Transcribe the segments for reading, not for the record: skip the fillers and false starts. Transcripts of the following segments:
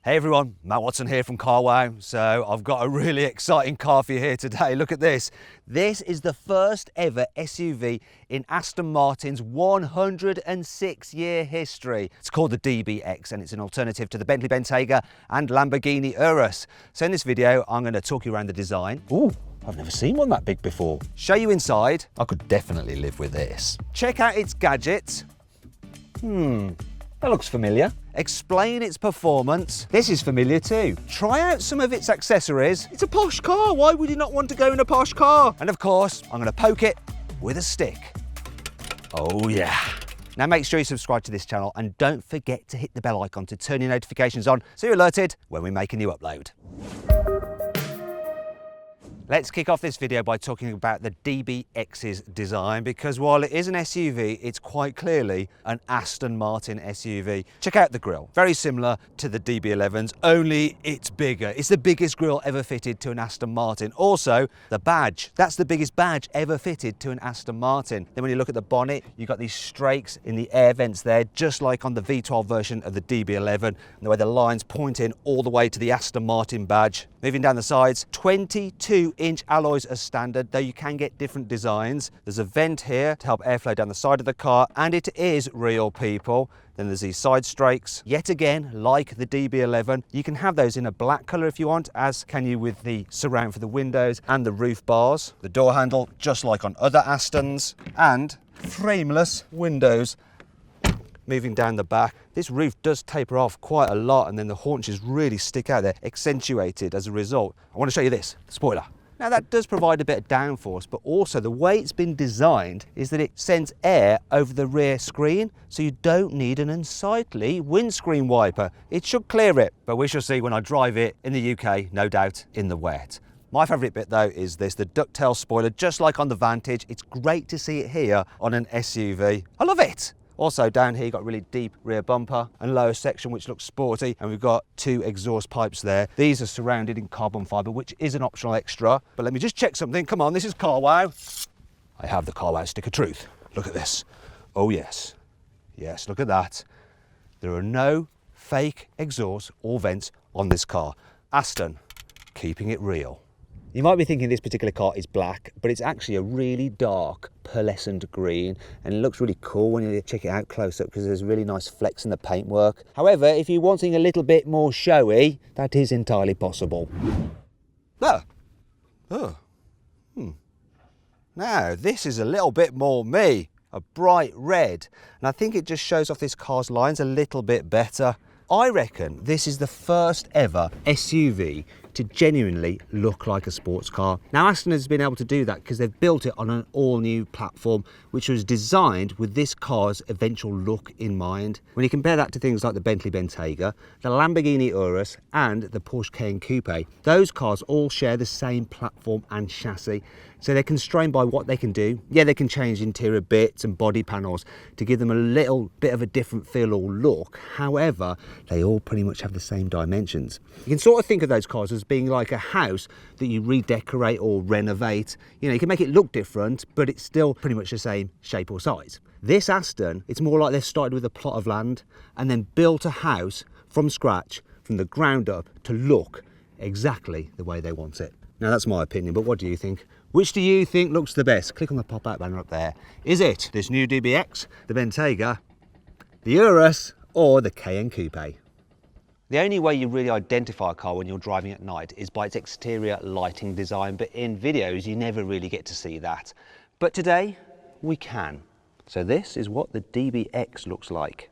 Hey everyone, Matt Watson here from CarWow. So I've got a really exciting car for you here today. Look at this. This is the first ever SUV in Aston Martin's 106-year history. It's called the Dbx and it's an alternative to the Bentley Bentayga and Lamborghini Urus. So in this video, I'm going to talk you around the design. Ooh, I've never seen one that big before. Show you inside. I could definitely live with this. Check out its gadgets. That looks familiar. Explain its performance. This is familiar too. Try out some of its accessories. It's a posh car. Why would you not want to go in a posh car? And of course, I'm going to poke it with a stick. Oh yeah. Now make sure you subscribe to this channel and don't forget to hit the bell icon to turn your notifications on so you're alerted when we make a new upload. Let's kick off this video by talking about the Dbx's design, because while it is an SUV, it's quite clearly an Aston Martin SUV. Check out the grille. Very similar to the DB11's, only it's bigger. It's the biggest grille ever fitted to an Aston Martin. Also, the badge. That's the biggest badge ever fitted to an Aston Martin. Then when you look at the bonnet, you've got these strakes in the air vents there, just like on the V12 version of the DB11, and the way the lines point in all the way to the Aston Martin badge. Moving down the sides, 22-inch alloys as standard, though you can get different designs. There's a vent here to help airflow down the side of the car, and it is real, people. Then there's these side strakes. Yet again, like the DB11, you can have those in a black colour if you want, as can you with the surround for the windows and the roof bars. The door handle, just like on other Astons, and frameless windows. Moving down the back, this roof does taper off quite a lot, and then the haunches really stick out there, accentuated as a result. I want to show you this, spoiler. Now that does provide a bit of downforce, but also the way it's been designed is that it sends air over the rear screen, so you don't need an unsightly windscreen wiper. It should clear it, but we shall see when I drive it in the UK, no doubt in the wet. My favourite bit though is this, the ducktail spoiler, just like on the Vantage. It's great to see it here on an SUV. I love it. Also down here, you've got really deep rear bumper and lower section, which looks sporty, and we've got two exhaust pipes there. These are surrounded in carbon fibre, which is an optional extra. But let me just check something. Come on, this is CarWow. I have the CarWow stick of truth. Look at this. Oh yes. Yes, look at that. There are no fake exhausts or vents on this car. Aston, keeping it real. You might be thinking this particular car is black, but it's actually a really dark pearlescent green, and it looks really cool when you check it out close up because there's really nice flecks in the paintwork. However, if you're wanting a little bit more showy, that is entirely possible. Now, this is a little bit more me, a bright red, and I think it just shows off this car's lines a little bit better. I reckon this is the first ever SUV to genuinely look like a sports car. Now Aston has been able to do that because they've built it on an all-new platform which was designed with this car's eventual look in mind. When you compare that to things like the Bentley Bentayga, the Lamborghini Urus and the Porsche Cayenne Coupe, those cars all share the same platform and chassis, so they're constrained by what they can do. Yeah, they can change interior bits and body panels to give them a little bit of a different feel or look. However, they all pretty much have the same dimensions. You can sort of think of those cars as being like a house that you redecorate or renovate. You know, you can make it look different, but it's still pretty much the same shape or size. This Aston, it's more like they've started with a plot of land and then built a house from scratch, from the ground up, to look exactly the way they want it. Now that's my opinion, but what do you think? Which do you think looks the best? Click on the pop-out banner up there. Is it this new Dbx, the Bentayga, the Urus, or the Cayenne Coupe? The only way you really identify a car when you're driving at night is by its exterior lighting design, but in videos you never really get to see that. But today we can. So this is what the Dbx looks like.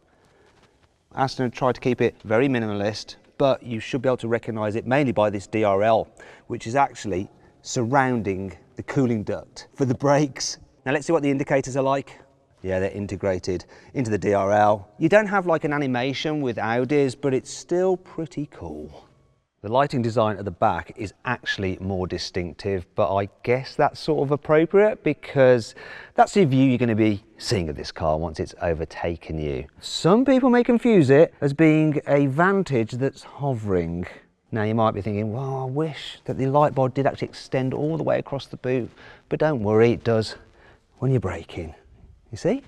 Aston tried to keep it very minimalist, but you should be able to recognise it mainly by this DRL, which is actually surrounding the cooling duct for the brakes. Now let's see what the indicators are like. Yeah, they're integrated into the DRL. You don't have like an animation with Audis, but it's still pretty cool. The lighting design at the back is actually more distinctive, but I guess that's sort of appropriate because that's the view you're going to be seeing of this car once it's overtaken you. Some people may confuse it as being a Vantage that's hovering. Now you might be thinking, well, I wish that the light bar did actually extend all the way across the boot, but don't worry, it does when you're braking. You see?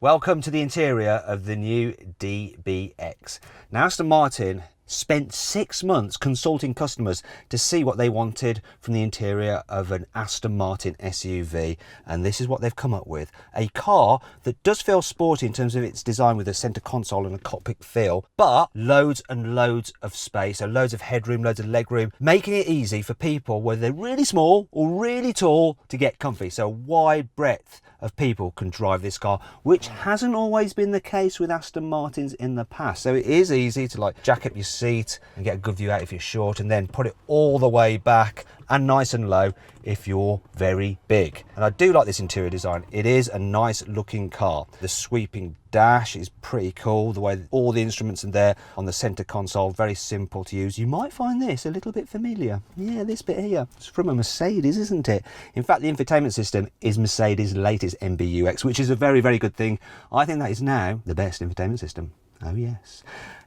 Welcome to the interior of the new Dbx. Now Aston Martin spent 6 months consulting customers to see what they wanted from the interior of an Aston Martin SUV, and this is what they've come up with. A car that does feel sporty in terms of its design with a centre console and a cockpit feel, but loads and loads of space, so loads of headroom, loads of legroom, making it easy for people, whether they're really small or really tall, to get comfy. So a wide breadth of people can drive this car, which hasn't always been the case with Aston Martins in the past. So it is easy to like jack up your seat and get a good view out if you're short, and then put it all the way back and nice and low if you're very big. And I do like this interior design. It is a nice looking car. The sweeping dash is pretty cool, the way all the instruments are there on the center console, very simple to use. You might find this a little bit familiar. Yeah, this bit here, it's from a Mercedes, isn't it? In fact, the infotainment system is Mercedes' latest MBUX, which is a very, very good thing. I think that is now the best infotainment system. Oh yes.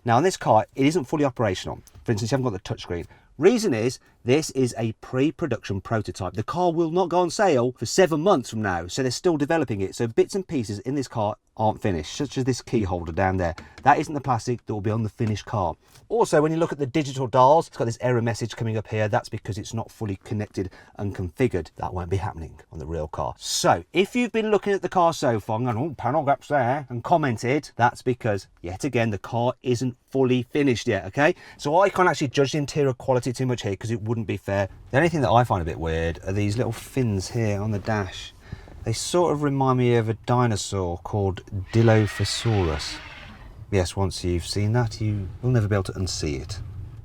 Now on this car, it isn't fully operational. For instance, you haven't got the touchscreen. Reason is, this is a pre-production prototype. The car will not go on sale for 7 months from now, so they're still developing it. So bits and pieces in this car aren't finished, such as this key holder down there. That isn't the plastic that will be on the finished car. Also, when you look at the digital dials, it's got this error message coming up here. That's because it's not fully connected and configured. That won't be happening on the real car. So if you've been looking at the car so far and gone, oh, panel gaps there, and commented, that's because, yet again, the car isn't fully finished yet, okay? So I can't actually judge the interior quality too much here because it wouldn't be fair. The only thing that I find a bit weird are these little fins here on the dash. They sort of remind me of a dinosaur called Dilophosaurus. Yes, once you've seen that, you will never be able to unsee it.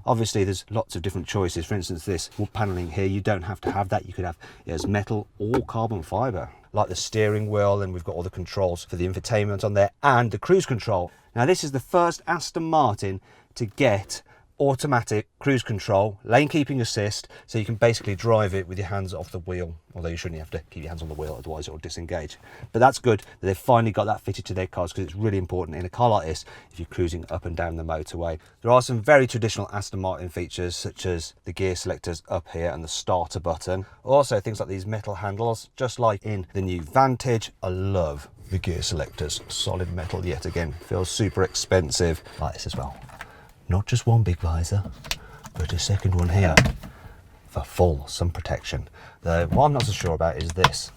Obviously, there's lots of different choices. For instance, this wood panelling here, you don't have to have that. You could have it as metal or carbon fibre. Like the steering wheel, and we've got all the controls for the infotainment on there and the cruise control. Now, this is the first Aston Martin to get automatic cruise control, lane keeping assist, so you can basically drive it with your hands off the wheel, although you shouldn't have to keep your hands on the wheel, otherwise it will disengage. But that's good that they've finally got that fitted to their cars, because it's really important in a car like this if you're cruising up and down the motorway. There are some very traditional Aston Martin features, such as the gear selectors up here and the starter button. Also things like these metal handles, just like in the new Vantage. I love the gear selectors, solid metal yet again, feels super expensive. Like this as well. Not just one big visor, but a second one here for full sun protection. Though what I'm not so sure about is this.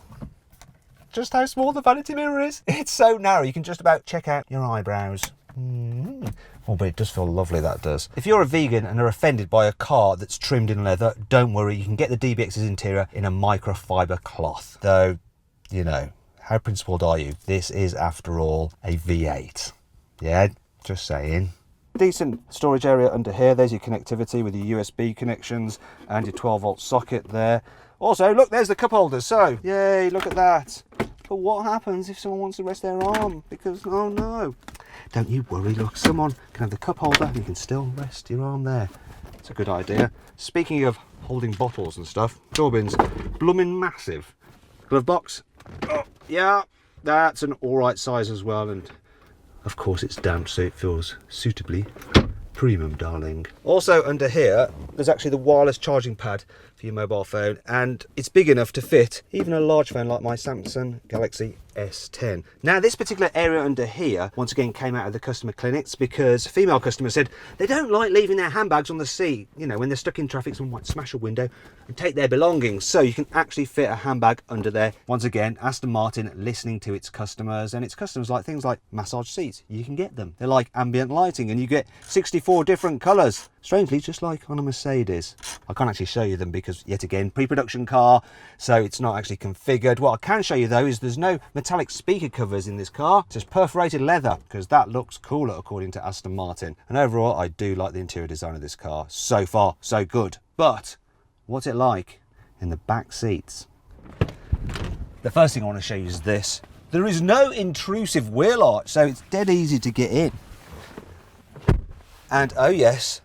Just how small the vanity mirror is. It's so narrow, you can just about check out your eyebrows. Oh, but it does feel lovely, that does. If you're a vegan and are offended by a car that's trimmed in leather, don't worry, you can get the Dbx's interior in a microfiber cloth. Though, you know, how principled are you? This is, after all, a V8. Yeah, just saying. Decent storage area under here. There's your connectivity with your USB connections and your 12-volt socket there. Also, look, there's the cup holder. So, yay, look at that. But what happens if someone wants to rest their arm? Because, oh no. Don't you worry, look, someone can have the cup holder and you can still rest your arm there. It's a good idea. Speaking of holding bottles and stuff, door bins, bloomin' massive. Glove box, oh, yeah, that's an alright size as well, and of course it's damp, so it feels suitably premium, darling. Also under here, there's actually the wireless charging pad for your mobile phone, and it's big enough to fit even a large phone like my Samsung Galaxy S10. Now this particular area under here once again came out of the customer clinics because a female customer said they don't like leaving their handbags on the seat. You know, when they're stuck in traffic, someone might smash a window and take their belongings. So you can actually fit a handbag under there. Once again, Aston Martin listening to its customers, and its customers like things like massage seats. You can get them. They're like ambient lighting, and you get 64 different colours. Strangely, just like on a Mercedes. I can't actually show you them because, yet again, pre-production car, so it's not actually configured. What I can show you though is there's no metallic speaker covers in this car. It's just perforated leather, because that looks cooler according to Aston Martin. And overall, I do like the interior design of this car. So far, so good. But what's it like in the back seats? The first thing I want to show you is this. There is no intrusive wheel arch, so it's dead easy to get in. And oh yes,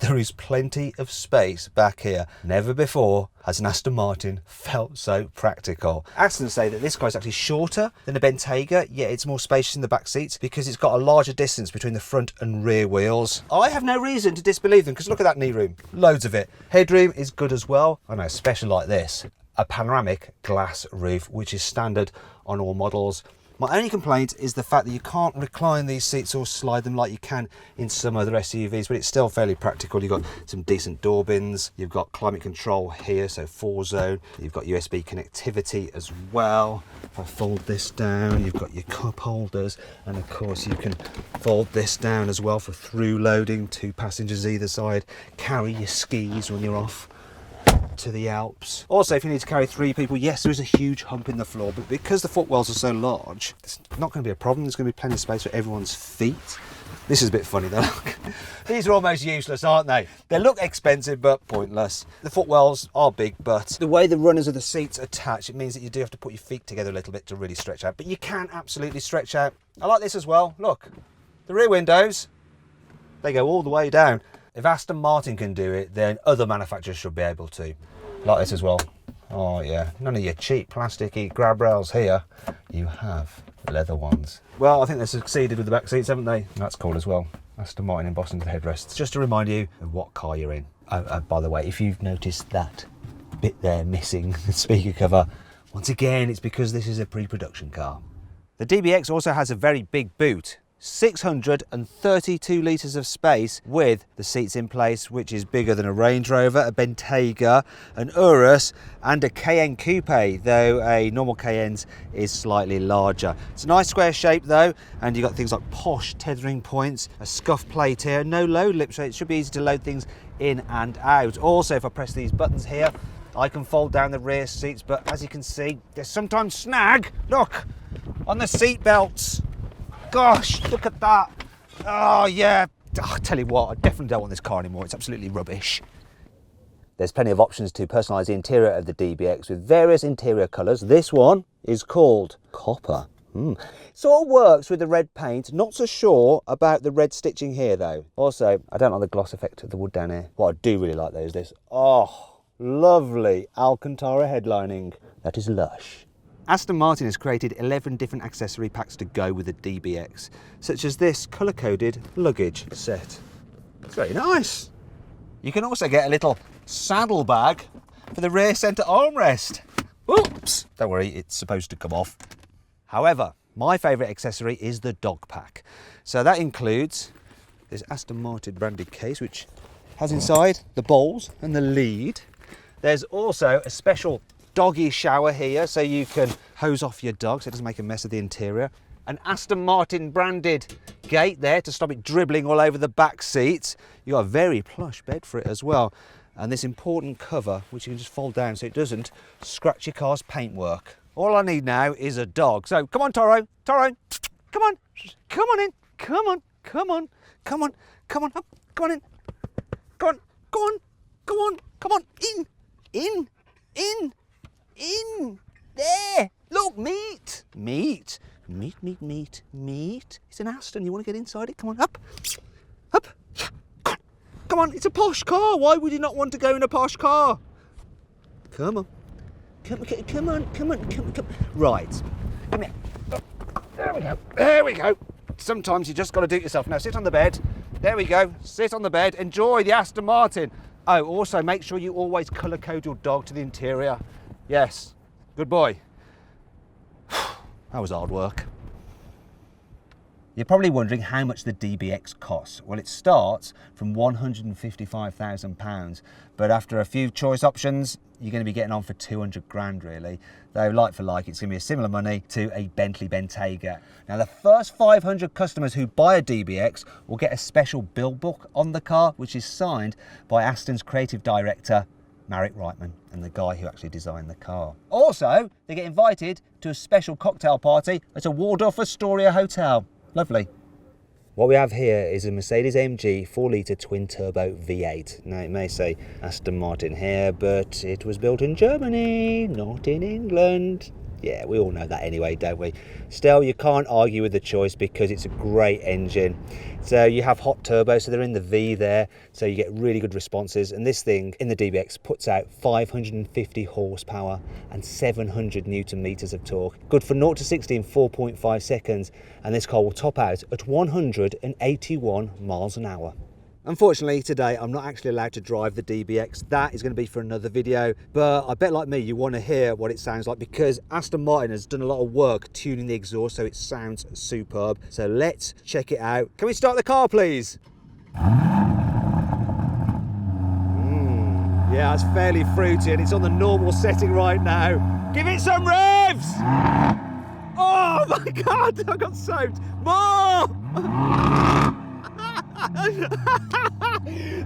there is plenty of space back here. Never before has an Aston Martin felt so practical. Aston say that this car is actually shorter than a Bentayga, yet it's more spacious in the back seats because it's got a larger distance between the front and rear wheels. I have no reason to disbelieve them, because look at that knee room, loads of it. Headroom is good as well. I know, especially like this. A panoramic glass roof, which is standard on all models. My only complaint is the fact that you can't recline these seats or slide them like you can in some other SUVs, but it's still fairly practical. You've got some decent door bins, you've got climate control here, so 4-zone, you've got USB connectivity as well. If I fold this down, you've got your cup holders, and of course you can fold this down as well for through loading, 2 passengers either side, carry your skis when you're off to the Alps. Also, if you need to carry 3 people, yes, there is a huge hump in the floor, but because the footwells are so large, it's not going to be a problem. There's going to be plenty of space for everyone's feet. This is a bit funny though. These are almost useless, aren't they? They look expensive but pointless. The footwells are big, but the way the runners of the seats attach, it means that you do have to put your feet together a little bit to really stretch out, but you can absolutely stretch out. I like this as well. Look, the rear windows, they go all the way down. If Aston Martin can do it, then other manufacturers should be able to. Like this as well. Oh yeah, none of your cheap plasticky grab rails here. You have leather ones. Well, I think they've succeeded with the back seats, haven't they? That's cool as well. Aston Martin embossed into the headrests. Just to remind you of what car you're in. By the way, if you've noticed that bit there missing, the speaker cover, once again, it's because this is a pre-production car. The Dbx also has a very big boot. 632 litres of space with the seats in place, which is bigger than a Range Rover, a Bentayga, an Oروs and a Cayenne Coupe, though a normal Cayenne's is slightly larger. It's a nice square shape though, and you've got things like posh tethering points, a scuff plate here, no load lip, so it should be easy to load things in and out. Also, if I press these buttons here, I can fold down the rear seats, but as you can see, there's sometimes snag, look, on the seat belts. Gosh, look at that. Oh yeah, I'll tell you what, I definitely don't want this car anymore. It's absolutely rubbish. There's plenty of options to personalise the interior of the Dbx with various interior colours. This one is called Copper. Sort of works with the red paint. Not so sure about the red stitching here though. Also, I don't like the gloss effect of the wood down here. What I do really like though is this. Oh, lovely Alcantara headlining. That is lush. Aston Martin has created 11 different accessory packs to go with the Dbx, such as this colour-coded luggage set. It's very nice. You can also get a little saddle bag for the rear centre armrest. Oops, don't worry, it's supposed to come off. However, my favourite accessory is the dog pack. So that includes this Aston Martin branded case, which has inside the bowls and the lead. There's also a special doggy shower here, so you can hose off your dog so it doesn't make a mess of the interior. An Aston Martin branded gate there to stop it dribbling all over the back seats. You've got a very plush bed for it as well. And this important cover, which you can just fold down so it doesn't scratch your car's paintwork. All I need now is a dog. So come on, Toro, come on, come on in, come on, come on, come on, come on, come on in, come on, go on, go on, come on, in, there, look, meat. It's an Aston, you want to get inside it? Come on, up, come on, it's a posh car. Why would you not want to go in a posh car? Come on. Right, come here. There we go. Sometimes you just got to do it yourself. Now sit on the bed. There we go, sit on the bed, enjoy the Aston Martin. Oh, also make sure you always colour code your dog to the interior. Yes, good boy. That was hard work. You're probably wondering how much the Dbx costs. Well, it starts from £155,000, but after a few choice options, you're going to be getting on for 200 grand really. Though like for like, it's going to be a similar money to a Bentley Bentayga. Now the first 500 customers who buy a Dbx will get a special bill book on the car, which is signed by Aston's creative director, Marek Reitman, and the guy who actually designed the car. Also, they get invited to a special cocktail party at a Waldorf Astoria hotel. Lovely. What we have here is a Mercedes-AMG 4-litre twin-turbo V8. Now, it may say Aston Martin here, but it was built in Germany, not in England. Yeah, we all know that anyway, don't we? Still, you can't argue with the choice because it's a great engine. So you have hot turbo, so they're in the V there, so you get really good responses. And this thing in the Dbx puts out 550 horsepower and 700 Newton meters of torque. Good for 0 to 60 in 4.5 seconds. And this car will top out at 181 miles an hour. Unfortunately, today I'm not actually allowed to drive the Dbx. That is going to be for another video, but I bet like me you want to hear what it sounds like, because Aston Martin has done a lot of work tuning the exhaust so it sounds superb. So let's check it out. Can we start the car, please? Yeah, it's fairly fruity and it's on the normal setting right now. Give it some revs! Oh my God, I got soaked. More!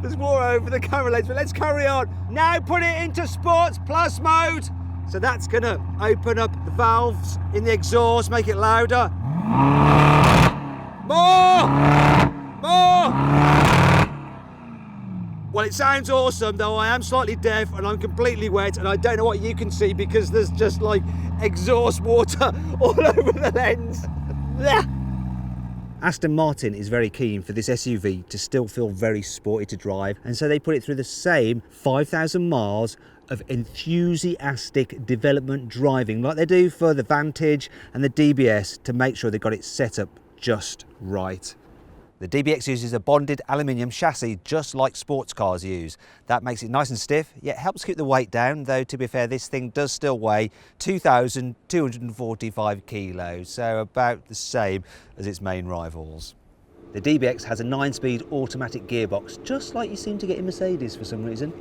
There's more over the camera lens, but let's carry on. Now put it into Sports Plus mode. So that's gonna open up the valves in the exhaust, make it louder. More! More! Well, it sounds awesome, though I am slightly deaf and I'm completely wet and I don't know what you can see because there's just like exhaust water all over the lens. Aston Martin is very keen for this SUV to still feel very sporty to drive, and so they put it through the same 5,000 miles of enthusiastic development driving like they do for the Vantage and the DBS to make sure they got it set up just right. The Dbx uses a bonded aluminium chassis just like sports cars use. That makes it nice and stiff, yet helps keep the weight down, though to be fair this thing does still weigh 2,245 kilos, so about the same as its main rivals. The Dbx has a 9-speed automatic gearbox, just like you seem to get in Mercedes for some reason.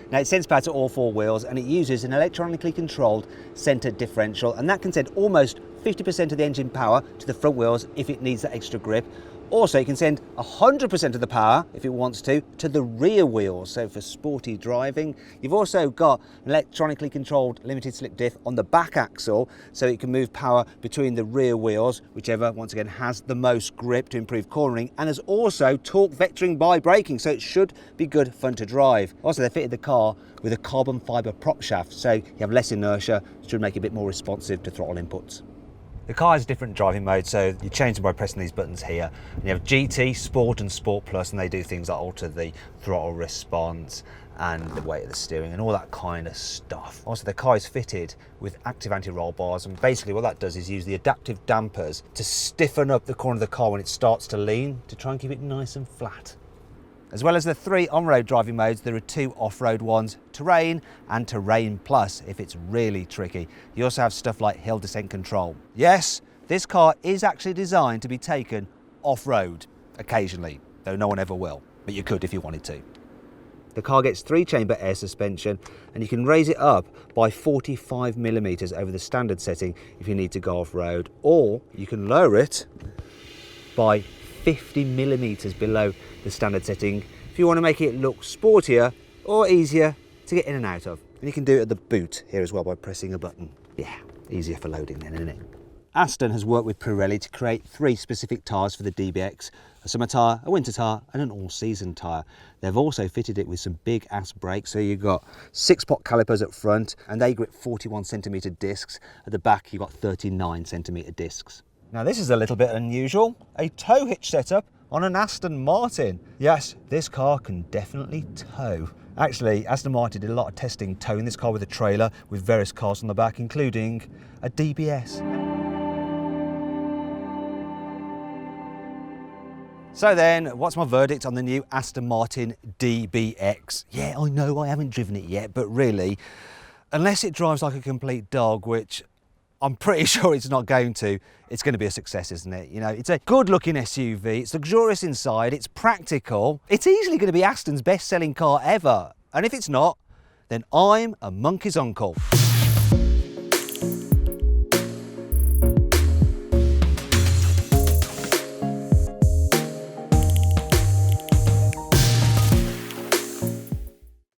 Now it sends power to all 4 wheels and it uses an electronically controlled centre differential, and that can send almost 50% of the engine power to the front wheels if it needs that extra grip. Also, you can send 100% of the power, if it wants to the rear wheels, so for sporty driving. You've also got an electronically controlled limited slip diff on the back axle, so it can move power between the rear wheels, whichever, once again, has the most grip to improve cornering, and has also torque vectoring by braking, so it should be good fun to drive. Also, they fitted the car with a carbon fibre prop shaft, so you have less inertia, should make it a bit more responsive to throttle inputs. The car has different driving modes, so you change them by pressing these buttons here. And you have GT, Sport and Sport Plus, and they do things like alter the throttle response and the weight of the steering and all that kind of stuff. Also, the car is fitted with active anti-roll bars, and basically what that does is use the adaptive dampers to stiffen up the corner of the car when it starts to lean to try and keep it nice and flat. As well as the 3 on-road driving modes, there are 2 off-road ones, Terrain and Terrain Plus if it's really tricky. You also have stuff like hill descent control. Yes, this car is actually designed to be taken off-road occasionally, though no one ever will, but you could if you wanted to. The car gets 3-chamber air suspension, and you can raise it up by 45mm over the standard setting if you need to go off-road, or you can lower it by 50mm below the standard setting if you want to make it look sportier or easier to get in and out of. And you can do it at the boot here as well by pressing a button. Yeah, easier for loading then, isn't it? Aston has worked with Pirelli to create 3 specific tyres for the Dbx, a summer tyre, a winter tyre and an all-season tyre. They've also fitted it with some big ass brakes, so you've got 6-pot calipers at front and they grip 41cm discs. At the back you've got 39cm discs. Now this is a little bit unusual, a tow hitch setup on an Aston Martin. Yes, this car can definitely tow. Actually, Aston Martin did a lot of testing towing this car with a trailer with various cars on the back, including a DBS. So then, what's my verdict on the new Aston Martin Dbx? Yeah, I know I haven't driven it yet, but really, unless it drives like a complete dog, which I'm pretty sure it's not going to, it's going to be a success, isn't it? You know, it's a good-looking SUV, it's luxurious inside, it's practical, it's easily going to be Aston's best-selling car ever. And if it's not, then I'm a monkey's uncle.